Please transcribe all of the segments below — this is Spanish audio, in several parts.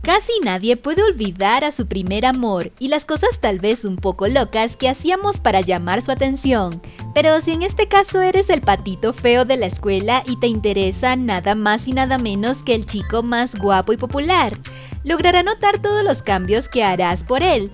Casi nadie puede olvidar a su primer amor y las cosas tal vez un poco locas que hacíamos para llamar su atención. Pero si en este caso eres el patito feo de la escuela y te interesa nada más y nada menos que el chico más guapo y popular, logrará notar todos los cambios que harás por él.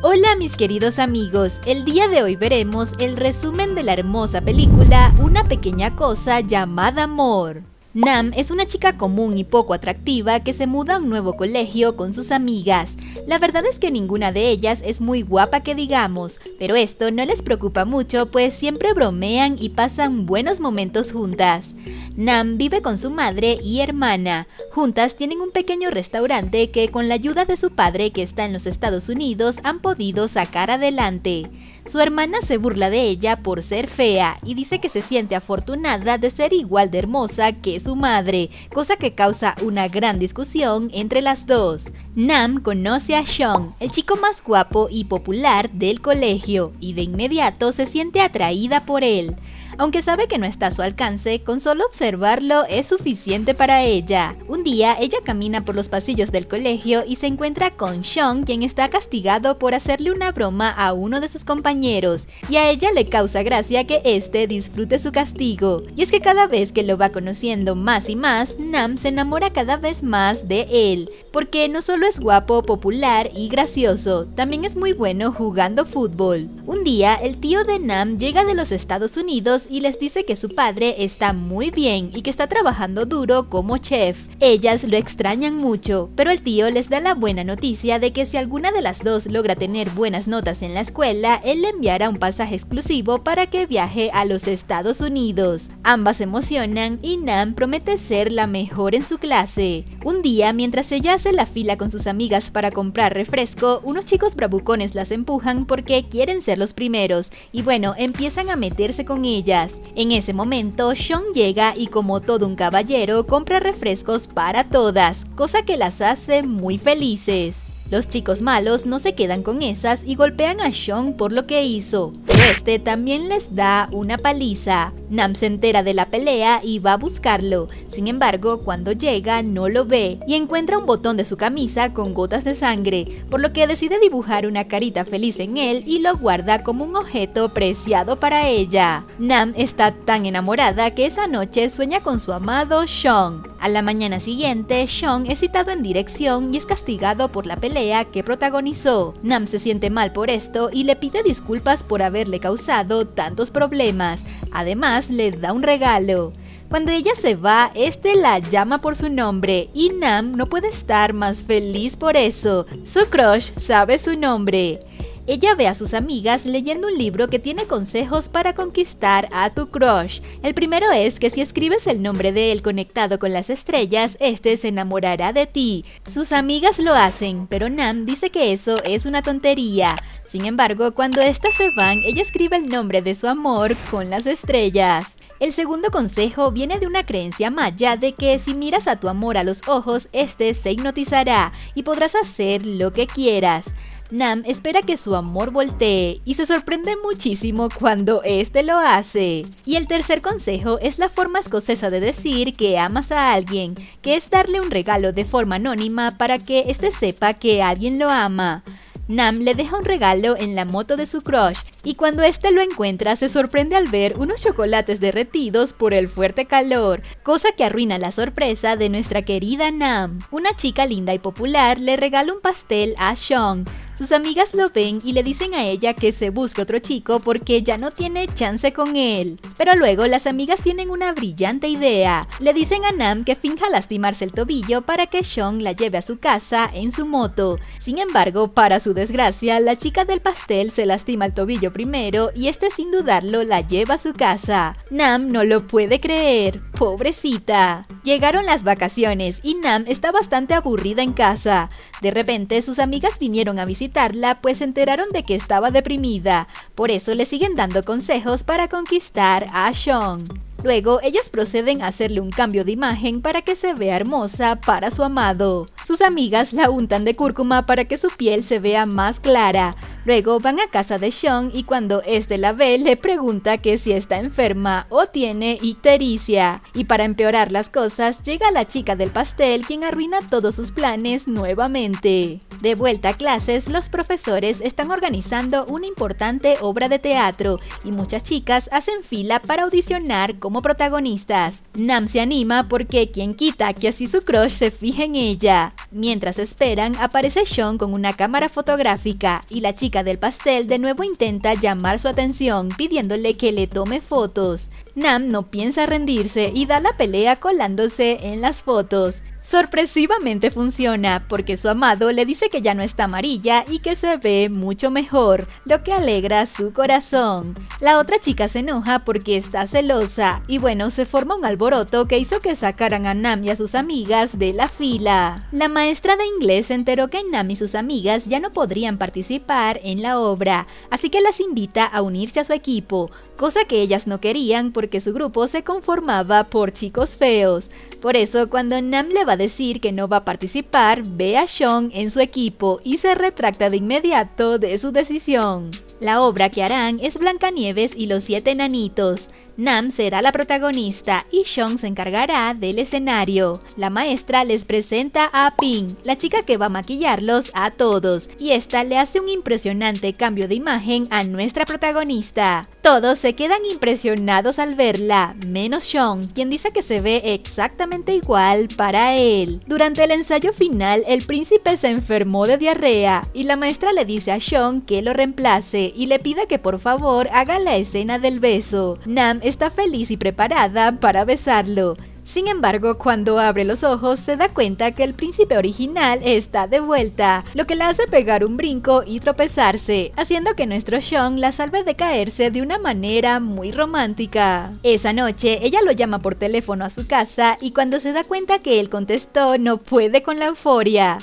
Hola mis queridos amigos, el día de hoy veremos el resumen de la hermosa película Una pequeña cosa llamada amor. Nam es una chica común y poco atractiva que se muda a un nuevo colegio con sus amigas. La verdad es que ninguna de ellas es muy guapa que digamos, pero esto no les preocupa mucho pues siempre bromean y pasan buenos momentos juntas. Nam vive con su madre y hermana. Juntas tienen un pequeño restaurante que con la ayuda de su padre que está en los Estados Unidos han podido sacar adelante. Su hermana se burla de ella por ser fea y dice que se siente afortunada de ser igual de hermosa que su madre, cosa que causa una gran discusión entre las dos. Nam conoce a Sean, el chico más guapo y popular del colegio, y de inmediato se siente atraída por él. Aunque sabe que no está a su alcance, con solo observarlo es suficiente para ella. Un día, ella camina por los pasillos del colegio y se encuentra con Sean, quien está castigado por hacerle una broma a uno de sus compañeros, y a ella le causa gracia que éste disfrute su castigo. Y es que cada vez que lo va conociendo más y más, Nam se enamora cada vez más de él, porque no solo es guapo, popular y gracioso, también es muy bueno jugando fútbol. Un día, el tío de Nam llega de los Estados Unidos y les dice que su padre está muy bien y que está trabajando duro como chef. Ellas lo extrañan mucho, pero el tío les da la buena noticia de que si alguna de las dos logra tener buenas notas en la escuela, él le enviará un pasaje exclusivo para que viaje a los Estados Unidos. Ambas se emocionan y Nam promete ser la mejor en su clase. Un día, mientras ella hace la fila con sus amigas para comprar refresco, unos chicos bravucones las empujan porque quieren ser los primeros y bueno, empiezan a meterse con ella. En ese momento, Sean llega y como todo un caballero compra refrescos para todas, cosa que las hace muy felices. Los chicos malos no se quedan con esas y golpean a Sean por lo que hizo, pero este también les da una paliza. Nam se entera de la pelea y va a buscarlo, sin embargo cuando llega no lo ve y encuentra un botón de su camisa con gotas de sangre, por lo que decide dibujar una carita feliz en él y lo guarda como un objeto preciado para ella. Nam está tan enamorada que esa noche sueña con su amado Sean. A la mañana siguiente, Sean es citado en dirección y es castigado por la pelea que protagonizó. Nam se siente mal por esto y le pide disculpas por haberle causado tantos problemas. Además, le da un regalo. Cuando ella se va, este la llama por su nombre y Nam no puede estar más feliz por eso. Su crush sabe su nombre. Ella ve a sus amigas leyendo un libro que tiene consejos para conquistar a tu crush. El primero es que si escribes el nombre de él conectado con las estrellas, este se enamorará de ti. Sus amigas lo hacen, pero Nam dice que eso es una tontería. Sin embargo, cuando estas se van, ella escribe el nombre de su amor con las estrellas. El segundo consejo viene de una creencia maya de que si miras a tu amor a los ojos, este se hipnotizará y podrás hacer lo que quieras. Nam espera que su amor voltee y se sorprende muchísimo cuando este lo hace. Y el tercer consejo es la forma escocesa de decir que amas a alguien, que es darle un regalo de forma anónima para que este sepa que alguien lo ama. Nam le deja un regalo en la moto de su crush y cuando este lo encuentra se sorprende al ver unos chocolates derretidos por el fuerte calor, cosa que arruina la sorpresa de nuestra querida Nam. Una chica linda y popular le regala un pastel a Sean. Sus amigas lo ven y le dicen a ella que se busque otro chico porque ya no tiene chance con él. Pero luego las amigas tienen una brillante idea. Le dicen a Nam que finja lastimarse el tobillo para que Sean la lleve a su casa en su moto. Sin embargo, para su desgracia, la chica del pastel se lastima el tobillo primero y este sin dudarlo la lleva a su casa. Nam no lo puede creer. ¡Pobrecita! Llegaron las vacaciones y Nam está bastante aburrida en casa. De repente, sus amigas vinieron a visitarla pues se enteraron de que estaba deprimida. Por eso le siguen dando consejos para conquistar a Sean. Luego, ellas proceden a hacerle un cambio de imagen para que se vea hermosa para su amado. Sus amigas la untan de cúrcuma para que su piel se vea más clara. Luego van a casa de Sean y cuando este la ve, le pregunta que si está enferma o tiene ictericia. Y para empeorar las cosas, llega la chica del pastel quien arruina todos sus planes nuevamente. De vuelta a clases, los profesores están organizando una importante obra de teatro y muchas chicas hacen fila para audicionar como protagonistas. Nam se anima porque quien quita que así su crush se fije en ella. Mientras esperan, aparece Sean con una cámara fotográfica y la chica del pastel de nuevo intenta llamar su atención pidiéndole que le tome fotos. Nam no piensa rendirse y da la pelea colándose en las fotos. Sorpresivamente funciona, porque su amado le dice que ya no está amarilla y que se ve mucho mejor, lo que alegra su corazón. La otra chica se enoja porque está celosa y bueno, se forma un alboroto que hizo que sacaran a Nam y a sus amigas de la fila. La maestra de inglés se enteró que Nam y sus amigas ya no podrían participar en la obra, así que las invita a unirse a su equipo, cosa que ellas no querían porque su grupo se conformaba por chicos feos. Por eso, cuando Nam le va a decir que no va a participar, ve a Sean en su equipo y se retracta de inmediato de su decisión. La obra que harán es Blancanieves y los 7 enanitos. Nam será la protagonista y Sean se encargará del escenario. La maestra les presenta a Pink, la chica que va a maquillarlos a todos, y esta le hace un impresionante cambio de imagen a nuestra protagonista. Todos se quedan impresionados al verla, menos Sean, quien dice que se ve exactamente igual para él. Durante el ensayo final, el príncipe se enfermó de diarrea y la maestra le dice a Sean que lo reemplace y le pide que por favor haga la escena del beso. Nam está feliz y preparada para besarlo. Sin embargo, cuando abre los ojos se da cuenta que el príncipe original está de vuelta, lo que la hace pegar un brinco y tropezarse, haciendo que nuestro Sean la salve de caerse de una manera muy romántica. Esa noche, ella lo llama por teléfono a su casa y cuando se da cuenta que él contestó, no puede con la euforia.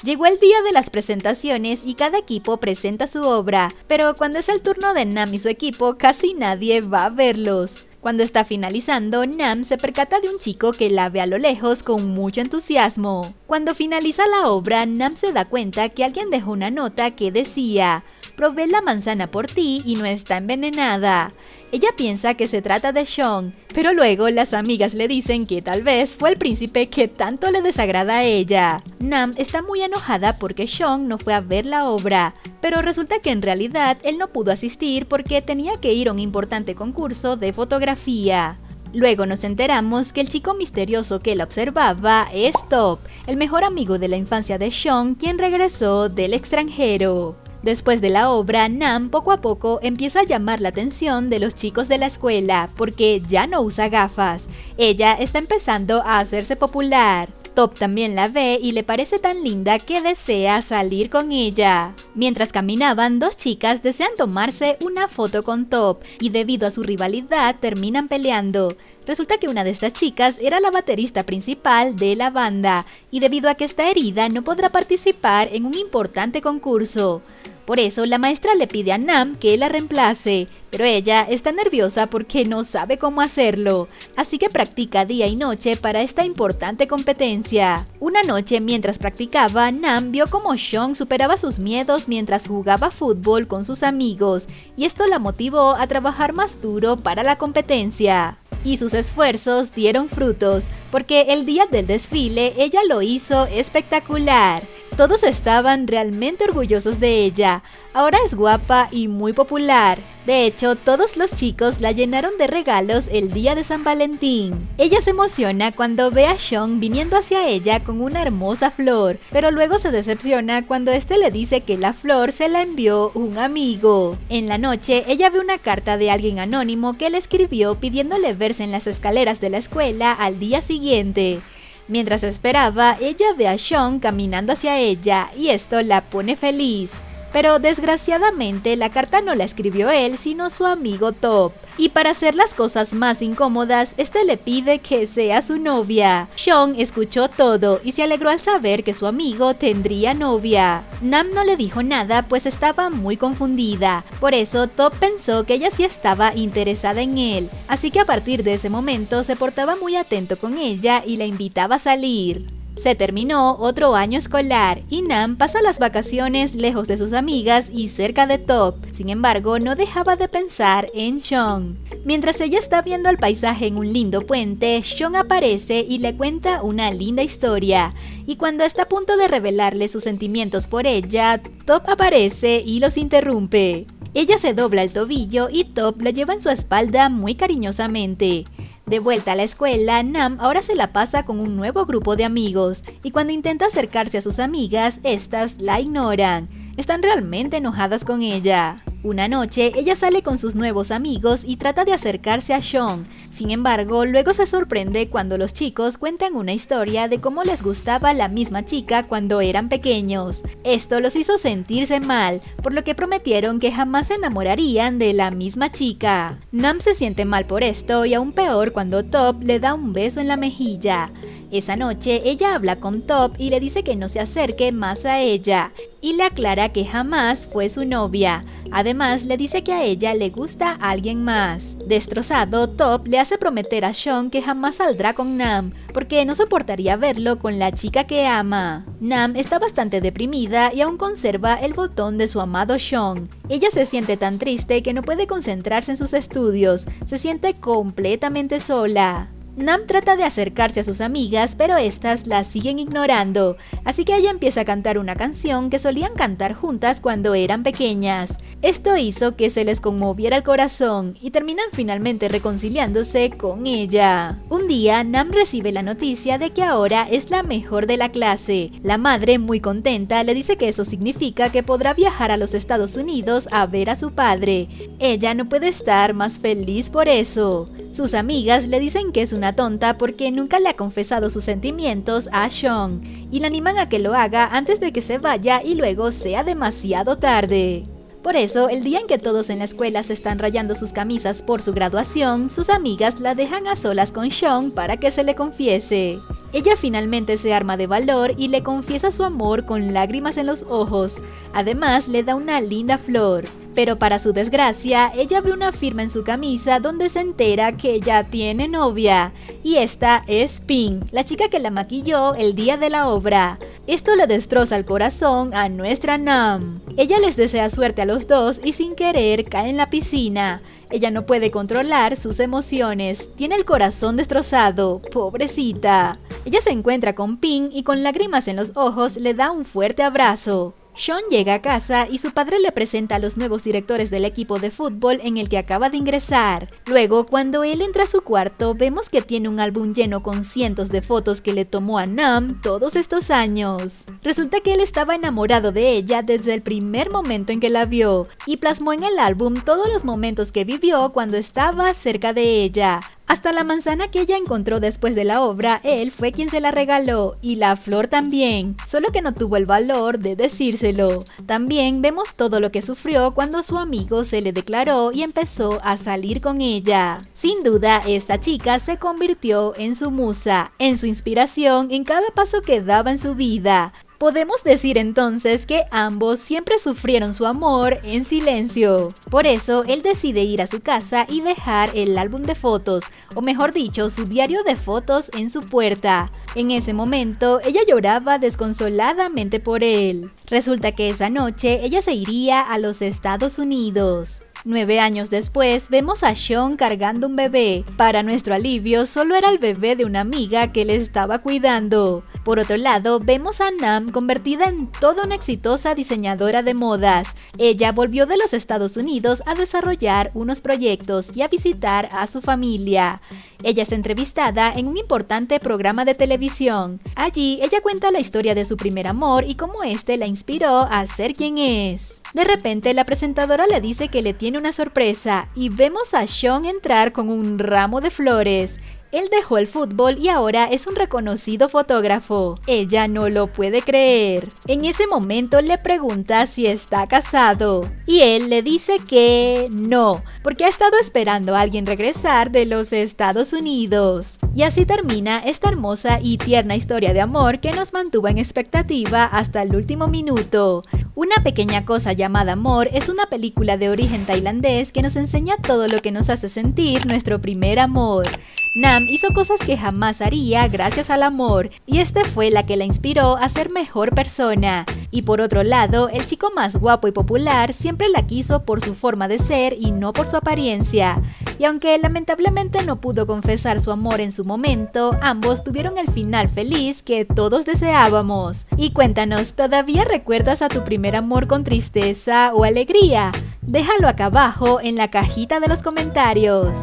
Llegó el día de las presentaciones y cada equipo presenta su obra, pero cuando es el turno de Nam y su equipo, casi nadie va a verlos. Cuando está finalizando, Nam se percata de un chico que la ve a lo lejos con mucho entusiasmo. Cuando finaliza la obra, Nam se da cuenta que alguien dejó una nota que decía: "Probé la manzana por ti y no está envenenada". Ella piensa que se trata de Sean, pero luego las amigas le dicen que tal vez fue el príncipe que tanto le desagrada a ella. Nam está muy enojada porque Sean no fue a ver la obra, pero resulta que en realidad él no pudo asistir porque tenía que ir a un importante concurso de fotografía. Luego nos enteramos que el chico misterioso que la observaba es Top, el mejor amigo de la infancia de Sean, quien regresó del extranjero. Después de la obra, Nam poco a poco empieza a llamar la atención de los chicos de la escuela porque ya no usa gafas. Ella está empezando a hacerse popular. Top también la ve y le parece tan linda que desea salir con ella. Mientras caminaban, dos chicas desean tomarse una foto con Top y debido a su rivalidad terminan peleando. Resulta que una de estas chicas era la baterista principal de la banda y debido a que está herida no podrá participar en un importante concurso. Por eso la maestra le pide a Nam que la reemplace, pero ella está nerviosa porque no sabe cómo hacerlo, así que practica día y noche para esta importante competencia. Una noche mientras practicaba, Nam vio cómo Sean superaba sus miedos mientras jugaba fútbol con sus amigos, y esto la motivó a trabajar más duro para la competencia. Y sus esfuerzos dieron frutos, porque el día del desfile ella lo hizo espectacular. Todos estaban realmente orgullosos de ella. Ahora es guapa y muy popular. De hecho, todos los chicos la llenaron de regalos el día de San Valentín. Ella se emociona cuando ve a Sean viniendo hacia ella con una hermosa flor, pero luego se decepciona cuando este le dice que la flor se la envió un amigo. En la noche, ella ve una carta de alguien anónimo que le escribió pidiéndole verse en las escaleras de la escuela al día siguiente. Mientras esperaba, ella ve a Sean caminando hacia ella y esto la pone feliz. Pero desgraciadamente la carta no la escribió él, sino su amigo Top. Y para hacer las cosas más incómodas, este le pide que sea su novia. Sean escuchó todo y se alegró al saber que su amigo tendría novia. Nam no le dijo nada pues estaba muy confundida. Por eso Top pensó que ella sí estaba interesada en él. Así que a partir de ese momento se portaba muy atento con ella y la invitaba a salir. Se terminó otro año escolar y Nam pasa las vacaciones lejos de sus amigas y cerca de Top. Sin embargo, no dejaba de pensar en Sean. Mientras ella está viendo el paisaje en un lindo puente, Sean aparece y le cuenta una linda historia. Y cuando está a punto de revelarle sus sentimientos por ella, Top aparece y los interrumpe. Ella se dobla el tobillo y Top la lleva en su espalda muy cariñosamente. De vuelta a la escuela, Nam ahora se la pasa con un nuevo grupo de amigos y cuando intenta acercarse a sus amigas, estas la ignoran. Están realmente enojadas con ella. Una noche, ella sale con sus nuevos amigos y trata de acercarse a Sean. Sin embargo, luego se sorprende cuando los chicos cuentan una historia de cómo les gustaba la misma chica cuando eran pequeños. Esto los hizo sentirse mal, por lo que prometieron que jamás se enamorarían de la misma chica. Nam se siente mal por esto y aún peor cuando Top le da un beso en la mejilla. Esa noche, ella habla con Top y le dice que no se acerque más a ella, y le aclara que jamás fue su novia. Además, le dice que a ella le gusta alguien más. Destrozado, Top le hace prometer a Sean que jamás saldrá con Nam, porque no soportaría verlo con la chica que ama. Nam está bastante deprimida y aún conserva el botón de su amado Sean. Ella se siente tan triste que no puede concentrarse en sus estudios, se siente completamente sola. Nam trata de acercarse a sus amigas, pero estas la siguen ignorando, así que ella empieza a cantar una canción que solían cantar juntas cuando eran pequeñas. Esto hizo que se les conmoviera el corazón y terminan finalmente reconciliándose con ella. Un día, Nam recibe la noticia de que ahora es la mejor de la clase. La madre, muy contenta, le dice que eso significa que podrá viajar a los Estados Unidos a ver a su padre. Ella no puede estar más feliz por eso. Sus amigas le dicen que es una tonta porque nunca le ha confesado sus sentimientos a Sean y la animan a que lo haga antes de que se vaya y luego sea demasiado tarde. Por eso, el día en que todos en la escuela se están rayando sus camisas por su graduación, sus amigas la dejan a solas con Sean para que se le confiese. Ella finalmente se arma de valor y le confiesa su amor con lágrimas en los ojos. Además, le da una linda flor. Pero para su desgracia, ella ve una firma en su camisa donde se entera que ya tiene novia. Y esta es Pink, la chica que la maquilló el día de la obra. Esto le destroza el corazón a nuestra Nam. Ella les desea suerte a los dos y sin querer cae en la piscina. Ella no puede controlar sus emociones, tiene el corazón destrozado, pobrecita. Ella se encuentra con Pink y con lágrimas en los ojos le da un fuerte abrazo. Sean llega a casa y su padre le presenta a los nuevos directores del equipo de fútbol en el que acaba de ingresar. Luego, cuando él entra a su cuarto, vemos que tiene un álbum lleno con cientos de fotos que le tomó a Nam todos estos años. Resulta que él estaba enamorado de ella desde el primer momento en que la vio y plasmó en el álbum todos los momentos que vivió cuando estaba cerca de ella. Hasta la manzana que ella encontró después de la obra, él fue quien se la regaló, y la flor también, solo que no tuvo el valor de decírselo. También vemos todo lo que sufrió cuando su amigo se le declaró y empezó a salir con ella. Sin duda, esta chica se convirtió en su musa, en su inspiración en cada paso que daba en su vida. Podemos decir entonces que ambos siempre sufrieron su amor en silencio. Por eso, él decide ir a su casa y dejar el álbum de fotos, o mejor dicho, su diario de fotos en su puerta. En ese momento, ella lloraba desconsoladamente por él. Resulta que esa noche, ella se iría a los Estados Unidos. 9 años después, vemos a Sean cargando un bebé. Para nuestro alivio, solo era el bebé de una amiga que le estaba cuidando. Por otro lado, vemos a Nam convertida en toda una exitosa diseñadora de modas. Ella volvió de los Estados Unidos a desarrollar unos proyectos y a visitar a su familia. Ella es entrevistada en un importante programa de televisión. Allí, ella cuenta la historia de su primer amor y cómo este la inspiró a ser quien es. De repente, la presentadora le dice que le tiene una sorpresa y vemos a Sean entrar con un ramo de flores. Él dejó el fútbol y ahora es un reconocido fotógrafo. Ella no lo puede creer. En ese momento le pregunta si está casado y él le dice que no, porque ha estado esperando a alguien regresar de los Estados Unidos. Y así termina esta hermosa y tierna historia de amor que nos mantuvo en expectativa hasta el último minuto. Una pequeña cosa llamada amor es una película de origen tailandés que nos enseña todo lo que nos hace sentir nuestro primer amor. Nam hizo cosas que jamás haría gracias al amor, y este fue la que la inspiró a ser mejor persona. Y por otro lado, el chico más guapo y popular siempre la quiso por su forma de ser y no por su apariencia. Y aunque lamentablemente no pudo confesar su amor en su momento, ambos tuvieron el final feliz que todos deseábamos. Y cuéntanos, ¿todavía recuerdas a tu primer amor con tristeza o alegría? Déjalo acá abajo en la cajita de los comentarios.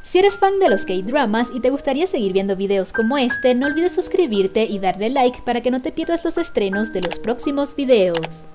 Si eres fan de los K-dramas y te gustaría seguir viendo videos como este, no olvides suscribirte y darle like para que no te pierdas los estrenos de los próximos videos.